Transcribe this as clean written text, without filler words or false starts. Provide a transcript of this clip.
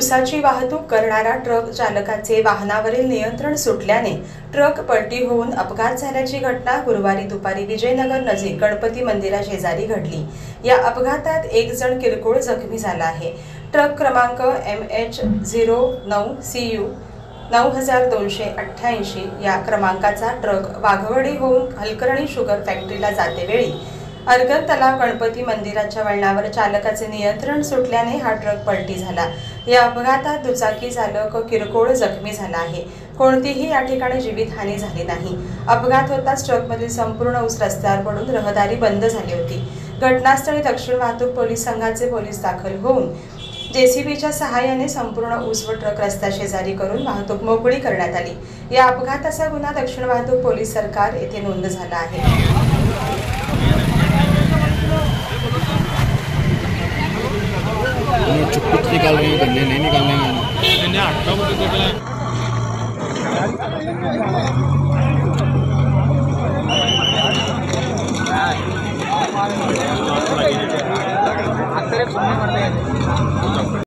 ऊसाची वाहतूक करणारा ट्रक चालकाचे वाहनावरील नियंत्रण सुटल्याने ट्रक पलटी होऊन अपघात झाल्याची घटना गुरुवारी दुपारी विजयनगर नजीक गणपती मंदिराशेजारी घडली। या अपघातात एक जण किरकोळ जखमी झाला आहे। ट्रक क्रमांक MH09CU 9288 या क्रमांकाचा ट्रक वाघवडी होऊन हलकर्णी शुगर फॅक्टरीला जातेवेळी अर्गत तलाव गणपती मंदिराच्या वळणावर चालकाचे नियंत्रण सुटल्याने हा ट्रक पलटी झाला। या अपघातात दुचाकी चालक किरकोळ जखमी झाला आहे। कोणतीही या ठिकाणी जीवितहानी झाली नाही। अपघात होताच ट्रकमधील संपूर्ण ऊस रस्त्यावर पडून रहदारी बंद झाली होती। घटनास्थळी दक्षिण वाहतूक पोलीस संघाचे पोलीस दाखल होऊन JCBच्या सहाय्याने संपूर्ण ऊस व ट्रक रस्त्याशेजारी करून वाहतूक मोकळी करण्यात आली। या अपघाताचा गुन्हा दक्षिण वाहतूक पोलीस सरकार येथे नोंद झाला आहे। चुप निकाल रहे हैं, नहीं निकालने में